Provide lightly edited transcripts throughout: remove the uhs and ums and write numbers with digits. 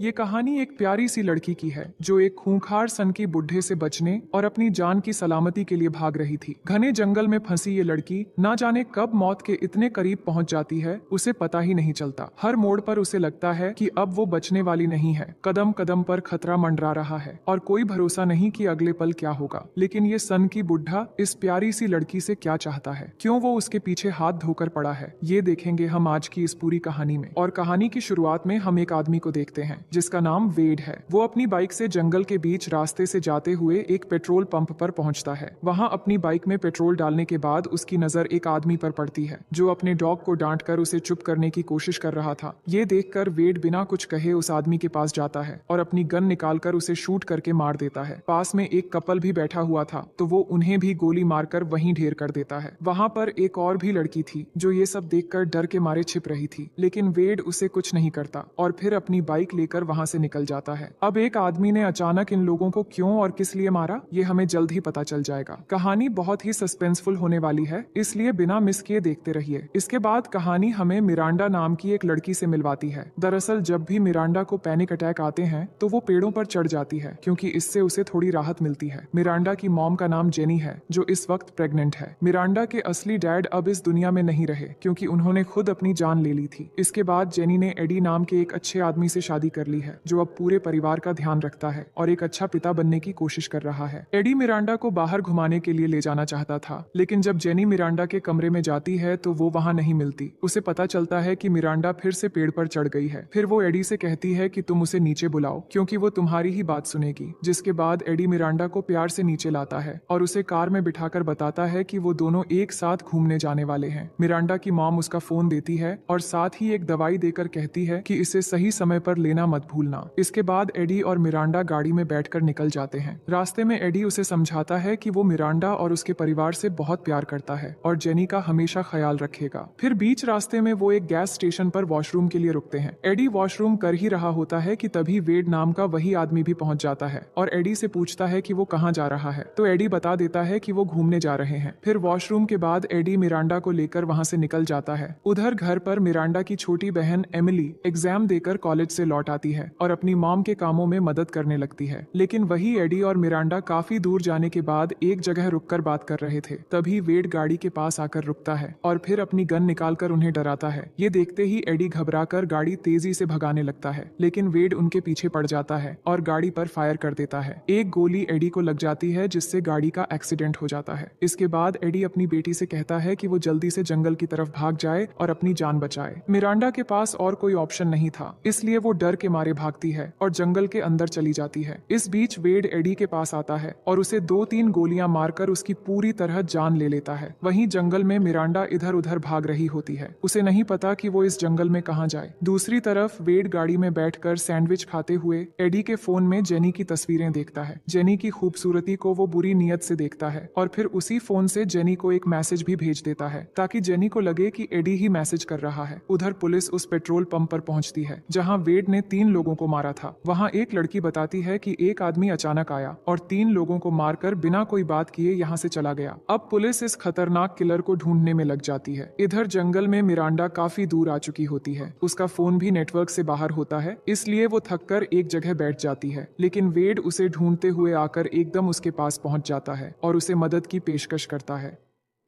ये कहानी एक प्यारी सी लड़की की है जो एक खूंखार सन की बुड्ढे से बचने और अपनी जान की सलामती के लिए भाग रही थी। घने जंगल में फंसी ये लड़की ना जाने कब मौत के इतने करीब पहुंच जाती है, उसे पता ही नहीं चलता। हर मोड़ पर उसे लगता है कि अब वो बचने वाली नहीं है। कदम कदम पर खतरा मंडरा रहा है और कोई भरोसा नहीं कि अगले पल क्या होगा। लेकिन ये सन की बुड्ढा इस प्यारी सी लड़की से क्या चाहता है, क्यों वो उसके पीछे हाथ धोकर पड़ा है, ये देखेंगे हम आज की इस पूरी कहानी में। और कहानी की शुरुआत में हम एक आदमी को देखते हैं जिसका नाम वेड है। वो अपनी बाइक से जंगल के बीच रास्ते से जाते हुए एक पेट्रोल पंप पर पहुंचता है। वहां अपनी बाइक में पेट्रोल डालने के बाद उसकी नजर एक आदमी पर पड़ती है जो अपने डॉग को डांट कर उसे चुप करने की कोशिश कर रहा था। ये देखकर वेड बिना कुछ कहे उस आदमी के पास जाता है और अपनी गन निकालकर उसे शूट करके मार देता है। पास में एक कपल भी बैठा हुआ था तो वो उन्हें भी गोली मारकर वहीं ढेर कर देता है। वहां पर एक और भी लड़की थी जो ये सब देखकर डर के मारे छिप रही थी, लेकिन वेड उसे कुछ नहीं करता और फिर अपनी बाइक लेकर वहां से निकल जाता है। अब एक आदमी ने अचानक इन लोगों को क्यों और किस लिए मारा, ये हमें जल्द ही पता चल जाएगा। कहानी बहुत ही सस्पेंसफुल होने वाली है, इसलिए बिना मिस किए देखते रहिए। इसके बाद कहानी हमें मिरांडा नाम की एक लड़की से मिलवाती है। दरअसल जब भी मिरांडा को पैनिक अटैक आते हैं तो वो पेड़ों पर चढ़ जाती है क्योंकि इससे उसे थोड़ी राहत मिलती है। मिरांडा की मॉम का नाम जेनी है जो इस वक्त प्रेग्नेंट है। मिरांडा के असली डैड अब इस दुनिया में नहीं रहे क्योंकि उन्होंने खुद अपनी जान ले ली थी। इसके बाद जेनी ने एडी नाम के एक अच्छे आदमी से शादी कर ली है जो अब पूरे परिवार का ध्यान रखता है और एक अच्छा पिता बनने की कोशिश कर रहा है। एडी मिरांडा को बाहर घुमाने के लिए ले जाना चाहता था, लेकिन जब जेनी मिरांडा के कमरे में जाती है तो वो वहां नहीं मिलती। उसे पता चलता है कि मिरांडा फिर से पेड़ पर चढ़ गई है। फिर वो एडी से कहती है कि तुम उसे नीचे बुलाओ क्योंकि वो तुम्हारी ही बात सुनेगी। जिसके बाद एडी मिरांडा को प्यार से नीचे लाता है और उसे कार में बिठाकर बताता है कि वो दोनों एक साथ घूमने जाने वाले हैं। मिरांडा की मॉम उसका फोन देती है और साथ ही एक दवाई देकर कहती है कि इसे सही समय पर लेना मत भूलना। इसके बाद एडी और मिरांडा गाड़ी में बैठकर निकल जाते हैं। रास्ते में एडी उसे समझाता है कि वो मिरांडा और उसके परिवार से बहुत प्यार करता है और जेनी का हमेशा ख्याल रखेगा। फिर बीच रास्ते में वो एक गैस स्टेशन पर वॉशरूम के लिए रुकते हैं। एडी वॉशरूम कर ही रहा होता है कि तभी वेड नाम का वही आदमी भी पहुंच जाता है और एडी से पूछता है कि वो कहाँ जा रहा है, तो एडी बता देता है कि वो घूमने जा रहे हैं। फिर वॉशरूम के बाद एडी मिरांडा को लेकर वहां से निकल जाता है। उधर घर पर मिरांडा की छोटी बहन एमिली एग्जाम देकर कॉलेज से लौट आती है और अपनी मॉम के कामों में मदद करने लगती है। लेकिन वही एडी और मिरांडा काफी दूर जाने के बाद एक जगह रुककर बात कर रहे थे। तभी वेड गाड़ी के पास आकर रुकता है और फिर अपनी गन निकालकर उन्हें डराता है। ये देखते ही एडी घबराकर गाड़ी तेजी से भगाने लगता है, लेकिन वेड उनके पीछे पड़ जाता है और गाड़ी पर फायर कर देता है। एक गोली एडी को लग जाती है जिससे गाड़ी का एक्सीडेंट हो जाता है। इसके बाद एडी अपनी बेटी से कहता है कि वो जल्दी से जंगल की तरफ भाग जाए और अपनी जान बचाए। मिरांडा के पास और कोई ऑप्शन नहीं था, इसलिए वो डर के मारे भागती है और जंगल के अंदर चली जाती है। इस बीच वेड एडी के पास आता है और उसे 2-3 गोलियां मारकर उसकी पूरी तरह जान ले लेता है। वहीं जंगल में मिरांडा इधर उधर भाग रही होती है, उसे नहीं पता कि वो इस जंगल में कहां जाए। दूसरी तरफ वेड गाड़ी में बैठकर सैंडविच खाते हुए एडी के फोन में जेनी की तस्वीरें देखता है। जेनी की खूबसूरती को वो बुरी नीयत से देखता है और फिर उसी फोन से जेनी को एक मैसेज भी भेज देता है ताकि जेनी को लगे कि एडी ही मैसेज कर रहा है। उधर पुलिस उस पेट्रोल पंप पर पहुंचती है जहां वेड ने 3 लोगों को मारा था। वहां एक लड़की बताती है कि एक आदमी अचानक आया और 3 लोगों को मारकर बिना कोई बात किए यहां से चला गया। अब पुलिस इस खतरनाक किलर को ढूंढने में लग जाती है। इधर जंगल में मिरांडा काफी दूर आ चुकी होती है, उसका फोन भी नेटवर्क से बाहर होता है, इसलिए वो थककर एक जगह बैठ जाती है। लेकिन वेड उसे ढूंढते हुए आकर एकदम उसके पास पहुंच जाता है और उसे मदद की पेशकश करता है।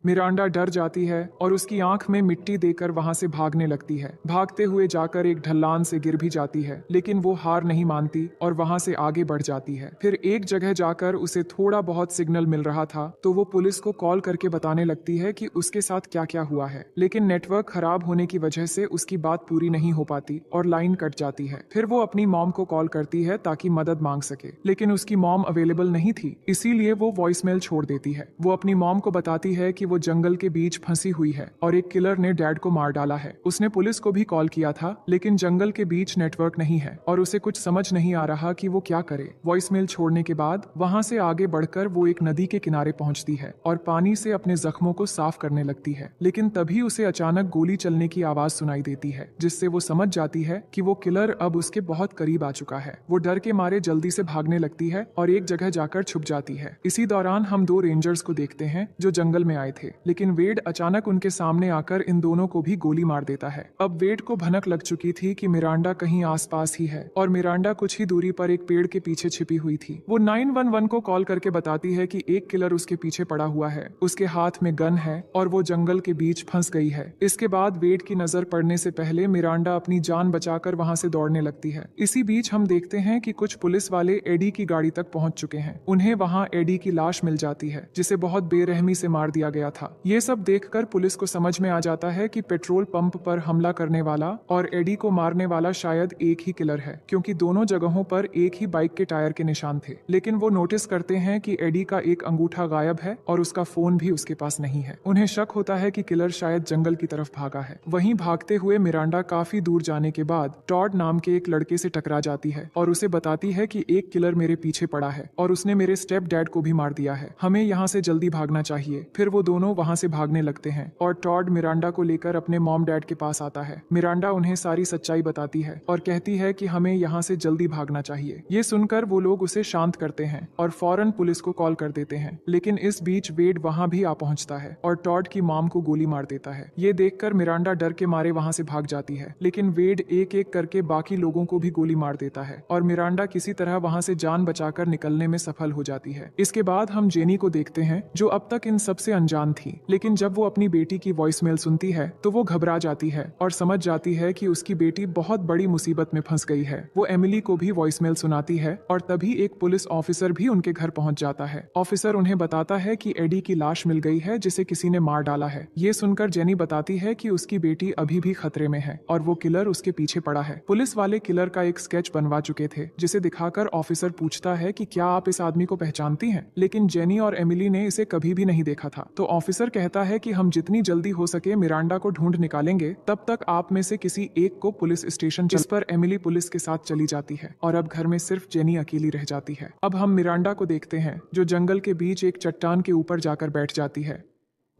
मिरांडा डर जाती है और उसकी आंख में मिट्टी देकर वहां से भागने लगती है। भागते हुए जाकर एक ढलान से गिर भी जाती है, लेकिन वो हार नहीं मानती और वहां से आगे बढ़ जाती है। फिर एक जगह जाकर उसे थोड़ा बहुत सिग्नल मिल रहा था तो वो पुलिस को कॉल करके बताने लगती है कि उसके साथ क्या क्या हुआ है, लेकिन नेटवर्क खराब होने की वजह से उसकी बात पूरी नहीं हो पाती और लाइन कट जाती है। फिर वो अपनी मॉम को कॉल करती है ताकि मदद मांग सके, लेकिन उसकी मॉम अवेलेबल नहीं थी, इसीलिए वो वॉइसमेल छोड़ देती है। वो अपनी मॉम को बताती है कि वो जंगल के बीच फंसी हुई है और एक किलर ने डैड को मार डाला है। उसने पुलिस को भी कॉल किया था, लेकिन जंगल के बीच नेटवर्क नहीं है और उसे कुछ समझ नहीं आ रहा कि वो क्या करे। वॉइसमेल छोड़ने के बाद वहां से आगे बढ़कर वो एक नदी के किनारे पहुंचती है और पानी से अपने जख्मों को साफ करने लगती है। लेकिन तभी उसे अचानक गोली चलने की आवाज सुनाई देती है, जिससे वो समझ जाती है कि वो किलर अब उसके बहुत करीब आ चुका है। वो डर के मारे जल्दी से भागने लगती है और एक जगह जाकर छुप जाती है। इसी दौरान हम 2 रेंजर्स को देखते हैं जो जंगल में आए थे, लेकिन वेड अचानक उनके सामने आकर इन दोनों को भी गोली मार देता है। अब वेड को भनक लग चुकी थी कि मिरांडा कहीं आसपास ही है और मिरांडा कुछ ही दूरी पर एक पेड़ के पीछे छिपी हुई थी। वो 911 को कॉल करके बताती है कि एक किलर उसके पीछे पड़ा हुआ है, उसके हाथ में गन है और वो जंगल के बीच फंस गई है। इसके बाद वेड की नजर पड़ने से पहले मिरांडा अपनी जान बचाकर वहां से दौड़ने लगती है। इसी बीच हम देखते हैं कि कुछ पुलिस वाले एडी की गाड़ी तक पहुंच चुके हैं। उन्हें वहां एडी की लाश मिल जाती है, जिसे बहुत बेरहमी से मार दिया गया था। ये सब देखकर पुलिस को समझ में आ जाता है कि पेट्रोल पंप पर हमला करने वाला और एडी को मारने वाला शायद एक ही किलर है, क्योंकि दोनों जगहों पर एक ही बाइक के टायर के निशान थे। लेकिन वो नोटिस करते हैं कि एडी का एक अंगूठा गायब है और उसका फोन भी उसके पास नहीं है। उन्हें शक होता है कि किलर शायद जंगल की तरफ भागा है। वहीं भागते हुए मिरांडा काफी दूर जाने के बाद टॉड नाम के एक लड़के से टकरा जाती है और उसे बताती है कि एक किलर मेरे पीछे पड़ा है और उसने मेरे स्टेप डैड को भी मार दिया है, हमें यहाँ से जल्दी भागना चाहिए। फिर वो दोनों वहाँ से भागने लगते हैं और टॉड मिरांडा को लेकर अपने मॉम डैड के पास आता है। मिरांडा उन्हें सारी सच्चाई बताती है और कहती है कि हमें यहाँ से जल्दी भागना चाहिए। ये सुनकर वो लोग उसे शांत करते हैं और फौरन पुलिस को कॉल कर देते हैं। लेकिन इस बीच वेड वहाँ भी आ पहुँचता है और टॉड की मॉम को गोली मार देता है। ये देखकर मिरांडा डर के मारे वहाँ से भाग जाती है, लेकिन वेड एक एक करके बाकी लोगों को भी गोली मार देता है और मिरांडा किसी तरह वहाँ से जान बचाकर निकलने में सफल हो जाती है। इसके बाद हम जेनी को देखते हैं, जो अब तक इन सबसे अनजान थी, लेकिन जब वो अपनी बेटी की वॉइसमेल सुनती है तो वो घबरा जाती है और समझ जाती है कि उसकी बेटी बहुत बड़ी मुसीबत में फंस गई है। वो एमिली को भी वॉइसमेल सुनाती है और तभी एक पुलिस ऑफिसर भी उनके घर पहुंच जाता है। ऑफिसर उन्हें बताता है कि एडी की लाश मिल गई है, जिसे किसी ने मार डाला है। ये सुनकर जेनी बताती है कि उसकी बेटी अभी भी खतरे में है और वो किलर उसके पीछे पड़ा है। पुलिस वाले किलर का एक स्केच बनवा चुके थे, जिसे दिखाकर ऑफिसर पूछता है कि क्या आप इस आदमी को पहचानती हैं? लेकिन जेनी और एमिली ने इसे कभी भी नहीं देखा था। तो ऑफिसर कहता है कि हम जितनी जल्दी हो सके मिरांडा को ढूंढ निकालेंगे, तब तक आप में से किसी एक को पुलिस स्टेशन। जिस पर एमिली पुलिस के साथ चली जाती है और अब घर में सिर्फ जेनी अकेली रह जाती है। अब हम मिरांडा को देखते हैं, जो जंगल के बीच एक चट्टान के ऊपर जाकर बैठ जाती है।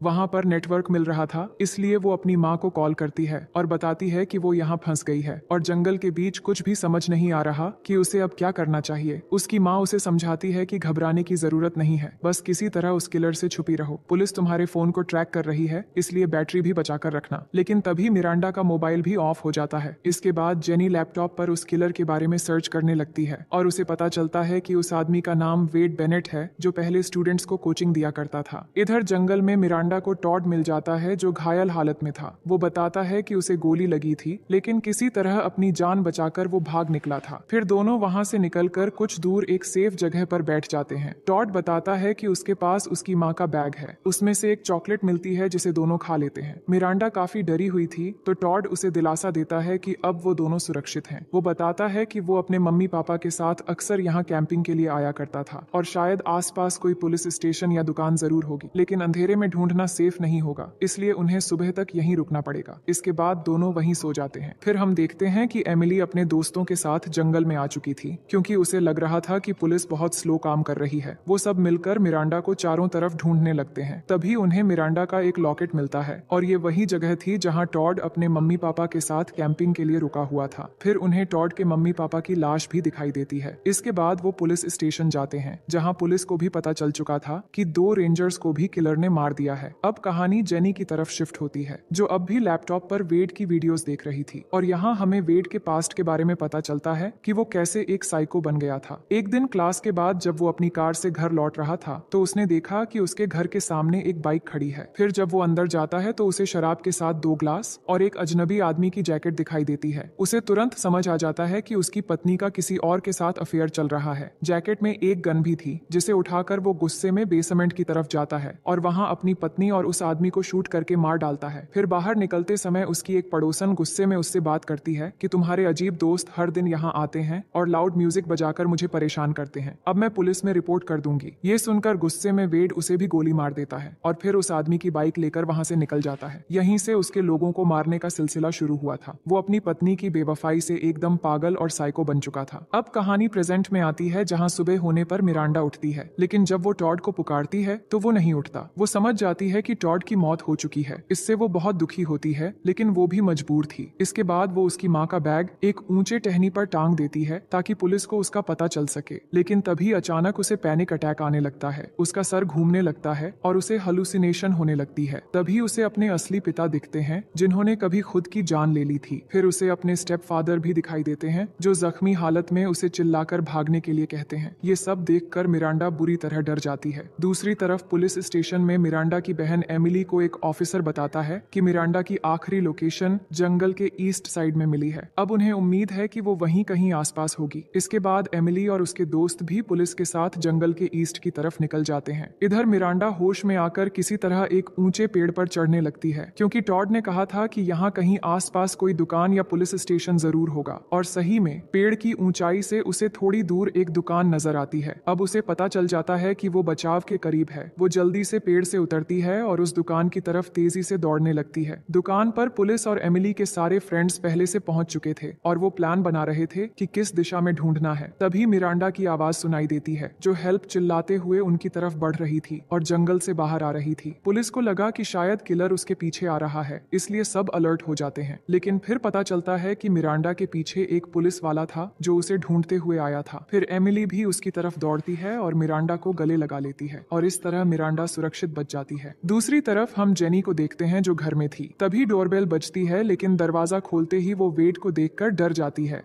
वहां पर नेटवर्क मिल रहा था, इसलिए वो अपनी माँ को कॉल करती है और बताती है कि वो यहाँ फंस गई है और जंगल के बीच कुछ भी समझ नहीं आ रहा कि उसे अब क्या करना चाहिए। उसकी माँ उसे समझाती है कि घबराने की जरूरत नहीं है, बस किसी तरह उस किलर से छुपी रहो। पुलिस तुम्हारे फोन को ट्रैक कर रही है, इसलिए बैटरी भी बचाकर रखना। लेकिन तभी मिरांडा का मोबाइल भी ऑफ हो जाता है। इसके बाद जेनी लैपटॉप पर उस किलर के बारे में सर्च करने लगती है और उसे पता चलता है कि उस आदमी का नाम वेड बेनेट है, जो पहले स्टूडेंट्स को कोचिंग दिया करता था। इधर जंगल में मिरांडा को टॉड मिल जाता है, जो घायल हालत में था। वो बताता है कि उसे गोली लगी थी, लेकिन किसी तरह अपनी जान बचाकर वो भाग निकला था। फिर दोनों वहां से निकलकर कुछ दूर एक सेफ जगह पर बैठ जाते हैं। टॉड बताता है कि उसके पास उसकी माँ का बैग है, उसमें से एक चॉकलेट मिलती है जिसे दोनों खा लेते हैं। मिरांडा काफी डरी हुई थी, तो टॉड उसे दिलासा देता है कि अब वो दोनों सुरक्षित हैं। वो बताता है कि वो अपने मम्मी पापा के साथ अक्सर यहाँ कैंपिंग के लिए आया करता था और शायद आसपास कोई पुलिस स्टेशन या दुकान जरूर होगी, लेकिन अंधेरे में ढूंढना सेफ नहीं होगा, इसलिए उन्हें सुबह तक यहीं रुकना पड़ेगा। इसके बाद दोनों वहीं सो जाते हैं। फिर हम देखते हैं कि एमिली अपने दोस्तों के साथ जंगल में आ चुकी थी, क्योंकि उसे लग रहा था कि पुलिस बहुत स्लो काम कर रही है। वो सब मिलकर मिरांडा को चारों तरफ ढूंढने लगते हैं। तभी उन्हें मिरांडा का एक लॉकेट मिलता है और ये वही जगह थी जहाँ टॉड अपने मम्मी पापा के साथ कैंपिंग के लिए रुका हुआ था। फिर उन्हें टॉड के मम्मी पापा की लाश भी दिखाई देती है। इसके बाद वो पुलिस स्टेशन जाते हैं, जहाँ पुलिस को भी पता चल चुका था कि 2 रेंजर्स को भी किलर ने मार दिया है। अब कहानी जेनी की तरफ शिफ्ट होती है, जो अब भी लैपटॉप पर वेड की वीडियोस देख रही थी और यहाँ हमें वेड के पास्ट के बारे में पता चलता है कि वो कैसे एक साइको बन गया था। एक दिन क्लास के बाद जब वो अपनी कार से घर लौट रहा था, तो उसने देखा कि उसके घर के सामने एक बाइक खड़ी है। फिर जब वो अंदर जाता है तो उसे शराब के साथ 2 ग्लास और एक अजनबी आदमी की जैकेट दिखाई देती है। उसे तुरंत समझ आ जाता है कि उसकी पत्नी का किसी और के साथ अफेयर चल रहा है। जैकेट में एक गन भी थी, जिसे उठाकर वो गुस्से में बेसमेंट की तरफ जाता है और वहाँ अपनी पत्नी और उस आदमी को शूट करके मार डालता है। फिर बाहर निकलते समय उसकी एक पड़ोसन गुस्से में उससे बात करती है कि तुम्हारे अजीब दोस्त हर दिन यहाँ आते हैं और लाउड म्यूजिक बजाकर मुझे परेशान करते हैं, अब मैं पुलिस में रिपोर्ट कर दूंगी। ये सुनकर गुस्से में वेड उसे भी गोली मार देता है और फिर उस आदमी की बाइक लेकर वहाँ से निकल जाता है। यहीं से उसके लोगों को मारने का सिलसिला शुरू हुआ था। वो अपनी पत्नी की बेवफाई से एकदम पागल और साइको बन चुका था। अब कहानी प्रेजेंट में आती है, जहाँ सुबह होने पर मिरांडा उठती है, लेकिन जब वो टॉड को पुकारती है तो वो नहीं उठता। वो समझ जाती कहती है कि टॉड की मौत हो चुकी है। इससे वो बहुत दुखी होती है, लेकिन वो भी मजबूर थी। इसके बाद वो उसकी माँ का बैग एक ऊंचे टहनी पर टांग देती है ताकि पुलिस को उसका पता चल सके। लेकिन तभी अचानक उसे पैनिक अटैक आने लगता है, उसका सर घूमने लगता है और उसे हेलुसिनेशन होने लगती है। तभी उसे अपने असली पिता दिखते हैं, जिन्होंने कभी खुद की जान ले ली थी। फिर उसे अपने स्टेप फादर भी दिखाई देते हैं, जो जख्मी हालत में उसे चिल्लाकर भागने के लिए कहते हैं। ये सब देखकर मिरांडा बुरी तरह डर जाती है। दूसरी तरफ पुलिस स्टेशन में मिरांडा की बहन एमिली को एक ऑफिसर बताता है कि मिरांडा की आखिरी लोकेशन जंगल के ईस्ट साइड में मिली है। अब उन्हें उम्मीद है कि वो वहीं कहीं आसपास होगी। इसके बाद एमिली और उसके दोस्त भी पुलिस के साथ जंगल के ईस्ट की तरफ निकल जाते हैं। इधर मिरांडा होश में आकर किसी तरह एक ऊंचे पेड़ पर चढ़ने लगती है, क्योंकि टॉड ने कहा था कि यहाँ कहीं आसपास कोई दुकान या पुलिस स्टेशन जरूर होगा। और सही में पेड़ की ऊंचाई से उसे थोड़ी दूर एक दुकान नजर आती है। अब उसे पता चल जाता है कि वो बचाव के करीब है। वो जल्दी से पेड़ से उतरती है और उस दुकान की तरफ तेजी से दौड़ने लगती है। दुकान पर पुलिस और एमिली के सारे फ्रेंड्स पहले से पहुंच चुके थे और वो प्लान बना रहे थे कि किस दिशा में ढूंढना है। तभी मिरांडा की आवाज सुनाई देती है, जो हेल्प चिल्लाते हुए उनकी तरफ बढ़ रही थी और जंगल से बाहर आ रही थी। पुलिस को लगा कि शायद किलर उसके पीछे आ रहा है, इसलिए सब अलर्ट हो जाते हैं। लेकिन फिर पता चलता है कि मिरांडा के पीछे एक पुलिस वाला था जो उसे ढूंढते हुए आया था। फिर एमिली भी उसकी तरफ दौड़ती है और मिरांडा को गले लगा लेती है और इस तरह मिरांडा सुरक्षित बच जाती है। दूसरी तरफ हम जेनी को देखते हैं, जो घर में थी। तभी डोरबेल बजती है, लेकिन दरवाजा खोलते ही वो वेड को देखकर डर जाती है।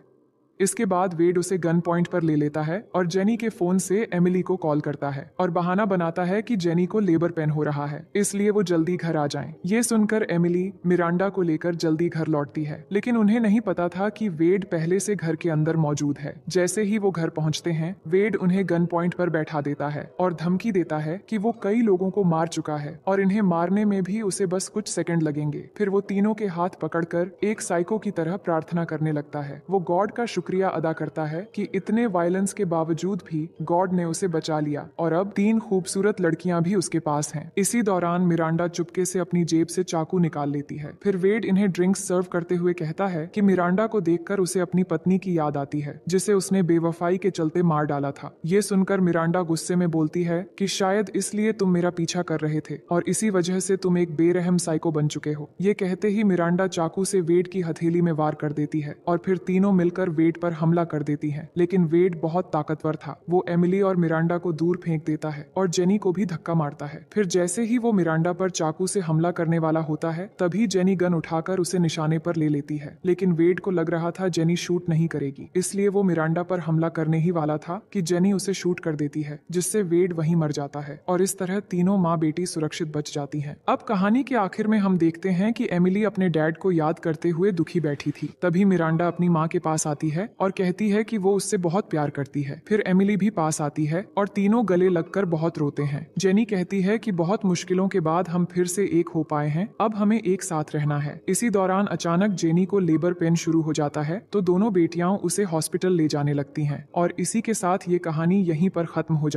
इसके बाद वेड उसे गन पॉइंट पर ले लेता है और जेनी के फोन से एमिली को कॉल करता है और बहाना बनाता है कि जेनी को लेबर पेन हो रहा है, इसलिए वो जल्दी घर आ जाएं। ये सुनकर एमिली मिरांडा को लेकर जल्दी घर लौटती है, लेकिन उन्हें नहीं पता था कि वेड पहले से घर के अंदर मौजूद है। जैसे ही वो घर पहुंचते हैं, वेड उन्हें गन पॉइंट पर बैठा देता है और धमकी देता है कि वो कई लोगों को मार चुका है और इन्हें मारने में भी उसे बस कुछ सेकंड लगेंगे। फिर वो तीनों के हाथ पकड़कर एक साइको की तरह प्रार्थना करने लगता है। वो गॉड का शुक्रिया अदा करता है कि इतने वायलेंस के बावजूद भी गॉड ने उसे बचा लिया और अब 3 खूबसूरत लड़कियां भी उसके पास हैं। इसी दौरान मिरांडा चुपके से अपनी जेब से चाकू निकाल लेती है। फिर वेड इन्हें ड्रिंक्स सर्व करते हुए कहता है कि मिरांडा को देखकर उसे अपनी पत्नी की याद आती है, जिसे उसने बेवफाई के चलते मार डाला था। ये सुनकर मिरांडा गुस्से में बोलती है कि शायद इसलिए तुम मेरा पीछा कर रहे थे और इसी वजह से तुम एक बेरहम साइको बन चुके हो। ये कहते ही मिरांडा चाकू से वेड की हथेली में वार कर देती है और फिर तीनों मिलकर वेड पर हमला कर देती हैं। लेकिन वेड बहुत ताकतवर था। वो एमिली और मिरांडा को दूर फेंक देता है और जेनी को भी धक्का मारता है। फिर जैसे ही वो मिरांडा पर चाकू से हमला करने वाला होता है, तभी जेनी गन उठाकर उसे निशाने पर ले लेती है। लेकिन वेड को लग रहा था जेनी शूट नहीं करेगी, इसलिए वो मिरांडा पर हमला करने ही वाला था कि जेनी उसे शूट कर देती है, जिससे वेड वहीं मर जाता है और इस तरह तीनों माँ बेटी सुरक्षित बच जाती हैं। अब कहानी के आखिर में हम देखते हैं कि एमिली अपने डैड को याद करते हुए दुखी बैठी थी। तभी मिरांडा अपनी माँ के पास आती है और कहती है कि वो उससे बहुत प्यार करती है। फिर एमिली भी पास आती है और तीनों गले लगकर बहुत रोते हैं। जेनी कहती है कि बहुत मुश्किलों के बाद हम फिर से एक हो पाए हैं, अब हमें एक साथ रहना है। इसी दौरान अचानक जेनी को लेबर पेन शुरू हो जाता है, तो दोनों बेटियां उसे हॉस्पिटल ले जाने लगती हैं और इसी के साथ ये कहानी यहीं पर खत्म हो जाती है।